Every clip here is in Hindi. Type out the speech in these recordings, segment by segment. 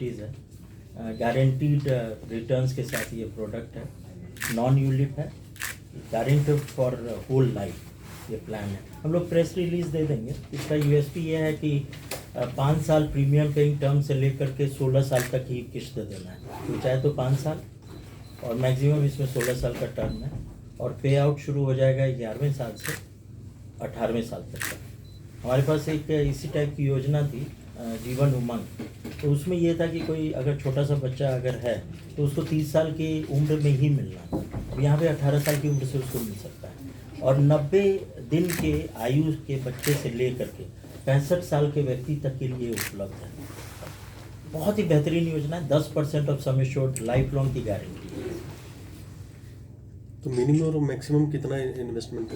फैसिलिटीज़ है, गारंटीड रिटर्न्स के साथ ये प्रोडक्ट है, नॉन यूलिप है, गारंटी फॉर होल लाइफ ये प्लान है। हम लोग प्रेस रिलीज़ दे देंगे। इसका यूएसपी ये है कि 5 साल प्रीमियम पेइंग टर्म से लेकर के 16 साल तक ही किस्त देना है, तो चाहे तो 5 साल और मैक्सिमम इसमें 16 साल का टर्म है, और पे आउट शुरू हो जाएगा 11वें साल से 18वें साल तक का। हमारे पास एक इसी टाइप की योजना थी, जीवन उमंग, तो उसमें ये था कि कोई अगर छोटा सा बच्चा अगर है तो उसको 30 साल की उम्र में ही मिलना, अब यहाँ पे 18 साल की उम्र से उसको मिल सकता है, और 90 दिन के आयु के बच्चे से लेकर के 65 साल के व्यक्ति तक के लिए उपलब्ध है। बहुत ही बेहतरीन योजना है। 10% of sum assured life long की गारंटी है। तो मिनिमम और मैक्सिमम कितना इन्वेस्टमेंट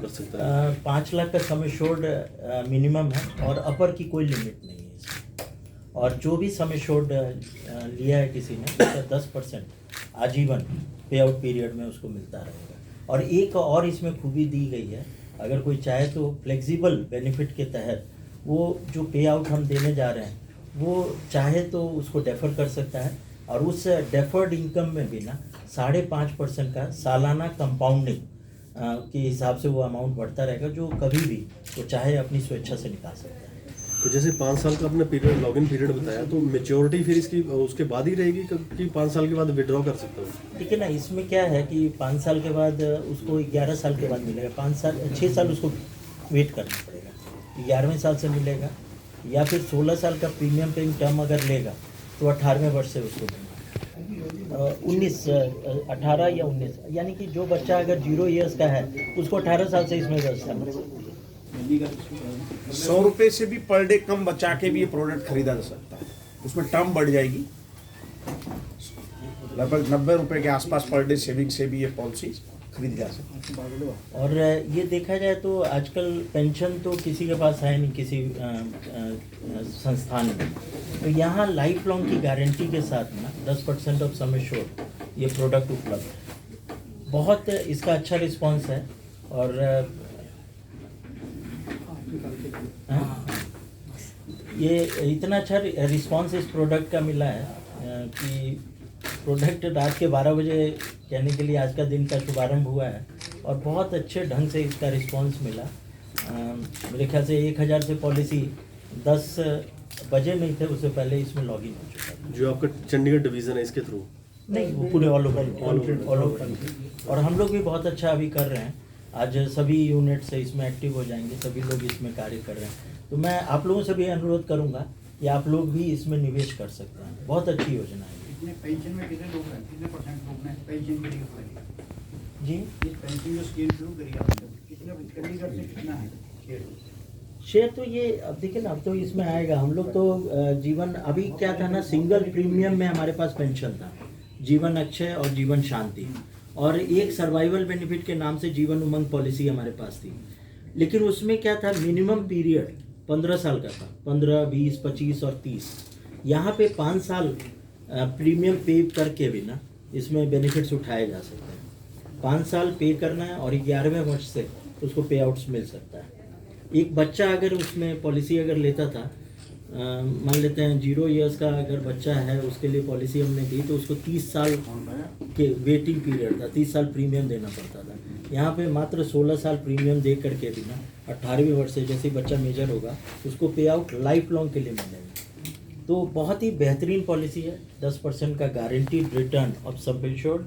कर सकता है? 5 लाख का सम एश्योर्ड मिनिमम है, और अपर की कोई लिमिट नहीं है इसमें। और जो भी सम एश्योर्ड लिया है किसी ने, उसका 10% आजीवन पे आउट पीरियड में उसको मिलता रहेगा। और एक और इसमें खूबी दी गई है, अगर कोई चाहे तो फ्लेक्सिबल बेनिफिट के तहत वो जो पे आउट हम देने जा रहे हैं वो चाहे तो उसको डेफर कर सकता है, और उस डेफर्ड इनकम में भी ना 5.5% का सालाना कंपाउंडिंग के हिसाब से वो अमाउंट बढ़ता रहेगा, जो कभी भी वो चाहे अपनी स्वेच्छा से निकाल सकता है। तो जैसे 5 साल का आपने पीरियड लॉगिन पीरियड बताया, तो मेच्योरिटी फिर इसकी उसके बाद ही रहेगी कि 5 साल के बाद विड्रॉ कर सकता हूँ? ठीक है ना, इसमें क्या है कि 5 साल के बाद उसको 11 साल के बाद मिलेगा। 6 साल उसको वेट करना पड़ेगा, 11वें साल से मिलेगा, या फिर 16 साल का प्रीमियम पेइंग टर्म अगर लेगा तो 18वें वर्ष से उसको मिलेगा। 18 या 19, यानी कि जो बच्चा अगर 0 ईयर्स का है उसको 18 साल से इसमें व्यवस्था मिल सकती है। 100 रुपये से भी पर डे कम बचा के भी ये प्रोडक्ट खरीदा जा सकता है। उसमें टर्म बढ़ जाएगी, लगभग 90 रुपये के आसपास पर डे सेविंग से भी ये पॉलिसी खरीदी जा सकती है। और ये देखा जाए तो आजकल पेंशन तो किसी के पास है नहीं, किसी संस्थान में, तो यहाँ लाइफ लॉन्ग की गारंटी के साथ ना 10% ऑफ सम एश्योर्ड ये प्रोडक्ट उपलब्ध है। बहुत इसका अच्छा रिस्पांस है, और ये इतना अच्छा रिस्पांस इस प्रोडक्ट का मिला है कि प्रोडक्ट रात के 12 बजे कहने के लिए आज का दिन का शुभारंभ हुआ है, और बहुत अच्छे ढंग से इसका रिस्पांस मिला। मेरे ख्याल से 1000 से पॉलिसी 10 बजे नहीं थे, उससे पहले इसमें लॉगिन हो चुका था। जो आपका चंडीगढ़ डिवीज़न है इसके थ्रू? नहीं, वो पूरे ऑल ओवर, और हम लोग भी बहुत अच्छा अभी कर रहे हैं। आज सभी यूनिट से इसमें एक्टिव हो जाएंगे, सभी लोग इसमें कार्य कर रहे हैं। तो मैं आप लोगों से भी अनुरोध करूंगा कि आप लोग भी इसमें निवेश कर सकते हैं। बहुत अच्छी योजना है। पेंशन में कितने लोग हैं, कितने परसेंट लोग हैं पेंशन के लिए? जी, ये पेंशन जो स्कीम शुरू करी आपने, कितना चंडीगढ़ से कितना है शेयर? तो ये अब देखिए ना, अब तो इसमें आएगा। हम लोग तो जीवन, अभी क्या था ना, सिंगल प्रीमियम में हमारे पास पेंशन था, जीवन अक्षय और जीवन शांति, और एक सर्वाइवल बेनिफिट के नाम से जीवन उमंग पॉलिसी हमारे पास थी। लेकिन उसमें क्या था, मिनिमम पीरियड 15 साल का था, 15, 20, 25 और 30। यहाँ पे 5 साल प्रीमियम पे करके भी ना इसमें बेनिफिट्स उठाए जा सकते हैं। 5 साल पे करना है और 11वें वर्ष से उसको पे आउट्स मिल सकता है। एक बच्चा अगर उसमें पॉलिसी अगर लेता था, मान लेते हैं 0 ईयर्स का अगर बच्चा है, उसके लिए पॉलिसी हमने दी, तो उसको 30 साल के वेटिंग पीरियड था, 30 साल प्रीमियम देना पड़ता था। यहाँ पे मात्र 16 साल प्रीमियम दे करके भी ना 18वें वर्ष से जैसे ही बच्चा मेजर होगा उसको पे आउट लाइफ लॉन्ग के लिए मिलेगा। तो बहुत ही बेहतरीन पॉलिसी है। 10% का guaranteed return of sum assured,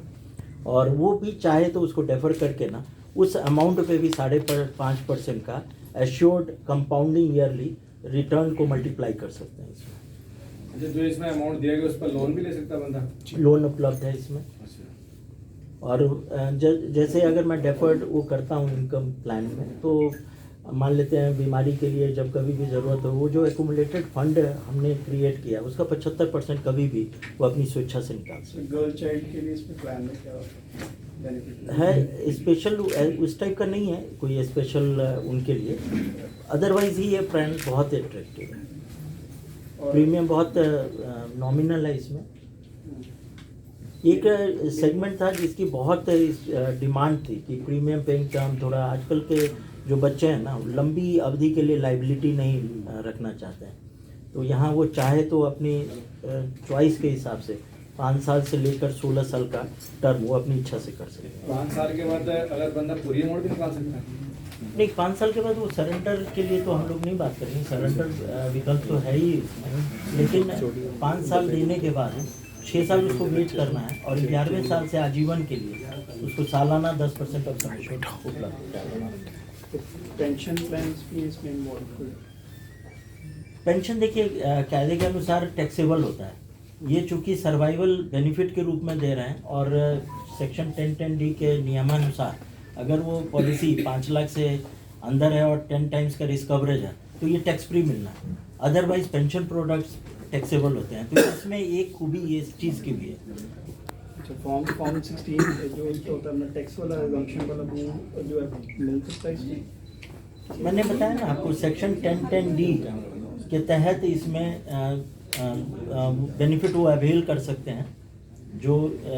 और वो भी चाहे तो उसको डेफर करके ना उस अमाउंट पे भी 5.5% का एश्योर्ड कंपाउंडिंग ईयरली रिटर्न को मल्टीप्लाई कर सकते हैं इसमें। अच्छा, जो इसमें अमाउंट दिया गया उस पर लोन भी ले सकता बंदा? लोन उपलब्ध है इसमें। और जैसे अगर मैं डेफर्ड वो करता हूँ इनकम प्लान में, तो मान लेते हैं बीमारी के लिए जब कभी भी ज़रूरत हो, वो जो एक्यूमुलेटेड फंड हमने क्रिएट किया उसका 75% कभी भी वो अपनी स्वेच्छा से निकाल सकते हैं। गर्ल चाइल्ड के लिए इसमें प्लान में क्या बेनिफिट है स्पेशल उस टाइप का नहीं है कोई स्पेशल उनके लिए, अदरवाइज ही ये प्लान बहुत अट्रैक्टिव है। प्रीमियम बहुत नॉमिनल है इसमें। एक सेगमेंट था जिसकी बहुत डिमांड थी कि प्रीमियम पेइंग टर्म, थोड़ा आजकल के जो बच्चे हैं ना लंबी अवधि के लिए लाइबिलिटी नहीं रखना चाहते हैं, तो यहाँ वो चाहे तो अपनी चॉइस के हिसाब से 5 साल से लेकर 16 साल का टर्म वो अपनी इच्छा से कर सकते हैं। 5 साल के बाद अगर बंदा पूरी अमाउंट भी निकाल सकता है? नहीं, 5 साल के बाद वो सरेंडर के लिए तो हम लोग नहीं बात करेंगे, सरेंडर विकल्प तो है ही इसमें, लेकिन 5 साल देने के बाद 6 साल उसको वेट करना है और 11वें साल से आजीवन के लिए उसको सालाना 10% ऑफ सम एश्योर्ड उपलब्ध कराना। पेंशन प्लान्स भी इसमें इन्वॉल्व है। पेंशन देखिए कायदे के अनुसार टैक्सेबल होता है, ये चूंकि सर्वाइवल बेनिफिट के रूप में दे रहे हैं और सेक्शन 1010D के नियमानुसार अगर वो पॉलिसी 5 लाख से अंदर है और 10 टाइम्स का रिस्क कवरेज है तो ये टैक्स फ्री मिलना है। अदरवाइज पेंशन प्रोडक्ट्स टैक्सेबल होते हैं, तो इसमें एक खूबी ये इस चीज़ की भी है। अच्छा, फॉर्म 16 जो इसका होता है अपना टैक्स वाला एग्जम्पशन वाला वो जो है मिल सकता है इसमें? मैंने बताया ना आपको सेक्शन 1010D के तहत इसमें बेनिफिट वो अवेल कर सकते हैं जो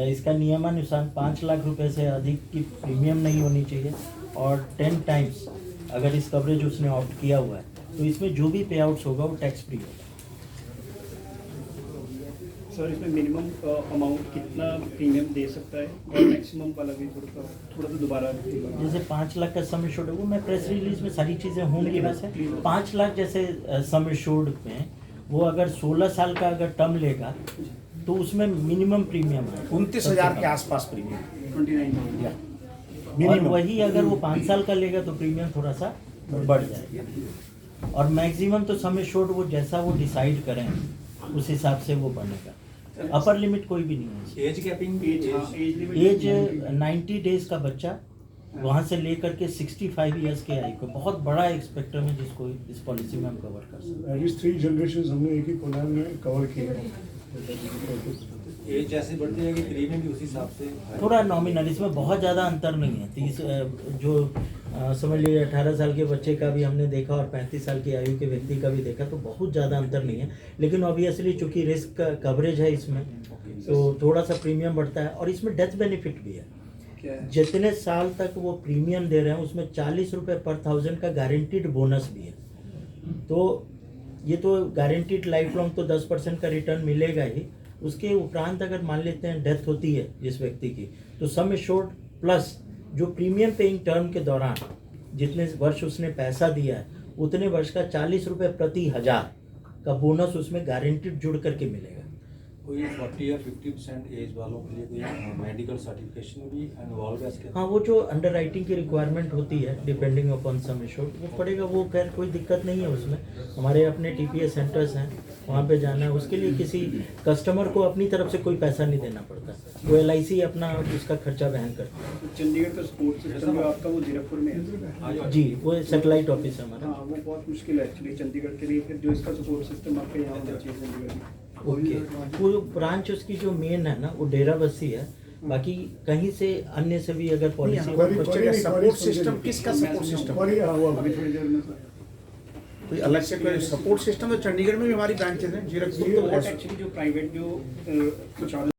इसका नियमानुसार 5 लाख रुपए से अधिक की प्रीमियम नहीं होनी चाहिए और 10 टाइम्स अगर इस कवरेज उसने ऑप्ट किया हुआ है तो इसमें जो भी पे आउट्स होगा वो टैक्स फ्री होगा। सर इसमें मिनिमम अमाउंट कितना प्रीमियम दे सकता है और मैक्सिमम वाला भी थोड़ा सा दोबारा? जैसे 5 लाख का सम एश्योर्ड है वो मैं प्रेस रिलीज में सारी चीज़ें होंगी वैसे 5 लाख जैसे सम एश्योर्ड में वो अगर 16 साल का अगर टर्म लेगा तो उसमें मिनिमम प्रीमियम है 29,000 के आसपास प्रीमियम 29,000। और वही अगर वो 5 साल का लेगा तो प्रीमियम थोड़ा सा बढ़ जाएगा और मैक्सिमम तो सम एश्योर्ड वो जैसा वो डिसाइड करें उस हिसाब से वो बनेगा। अपर लिमिट कोई भी नहीं है। एज कैपिंग एज 90 डेज का बच्चा वहाँ से लेकर के 65 इयर्स के आयु को बहुत बड़ा एक स्पेक्ट्रम है जिसको इस पॉलिसी में हम कवर कर सकते हैं। एटलीस्ट 3 जनरेशन हमने एक ही प्रोग्राम में कवर किए। एज जैसे बढ़ती जाएगी प्रीमियम भी उसी हिसाब से थोड़ा नॉमिनल, इसमें बहुत ज़्यादा अंतर नहीं है। 30 जो समझ लीजिए 18 साल के बच्चे का भी हमने देखा और 35 साल की आयु के व्यक्ति का भी देखा तो बहुत ज़्यादा अंतर नहीं है, लेकिन ऑब्वियसली चूंकि रिस्क का कवरेज है इसमें तो थोड़ा सा प्रीमियम बढ़ता है और इसमें डेथ बेनिफिट भी है। जितने साल तक वो प्रीमियम दे रहे हैं उसमें 40 रुपये पर 1000 का गारंटीड बोनस भी है। तो ये तो गारंटीड लाइफ लॉन्ग तो 10% का रिटर्न मिलेगा ही, उसके उपरांत अगर मान लेते हैं डेथ होती है जिस व्यक्ति की तो सम एश्योर्ड प्लस जो प्रीमियम पेइंग टर्म के दौरान जितने वर्ष उसने पैसा दिया है उतने वर्ष का 40 रुपये प्रति 1000 का बोनस उसमें गारंटीड जुड़ करके मिलेगा। कोई 40 या 50% एज वालों के लिए कोई मेडिकल सर्टिफिकेशन भी इन्वॉल्व है इसके? हाँ, वो जो अंडर राइटिंग की रिक्वायरमेंट होती है डिपेंडिंग अपॉन सम एश्योर्ड वो पड़ेगा, वो खैर कोई दिक्कत नहीं है उसमें। हमारे अपने TPA सेंटर्स हैं, वहाँ पे जाना है, उसके लिए किसी कस्टमर को अपनी तरफ से कोई पैसा नहीं देना पड़ता, वो LIC अपना उसका खर्चा वहन करती है। चंडीगढ़ का सपोर्ट सिस्टम जो आपका वो जीरकपुर में है? जी, वो सैटेलाइट ऑफिस है हमारा। हाँ, वो बहुत मुश्किल है एक्चुअली चंडीगढ़ के लिए, फिर जो इसका सपोर्ट सिस्टम आपके यहाँ होना चाहिए चंडीगढ़ में। ओके, वो ब्रांच उसकी जो मेन है ना वो डेरा बस्सी है, बाकी कहीं से अन्य से भी अगर पॉलिसी सपोर्ट सिस्टम किसका सपोर्ट सिस्टम अभी थोड़ी देर में सर कोई अलग से कोई सपोर्ट सिस्टम तो चंडीगढ़ में भी हमारी ब्रांचेज हैं जीरकपुर तो एक्चुअली जो प्राइवेट जो कुछ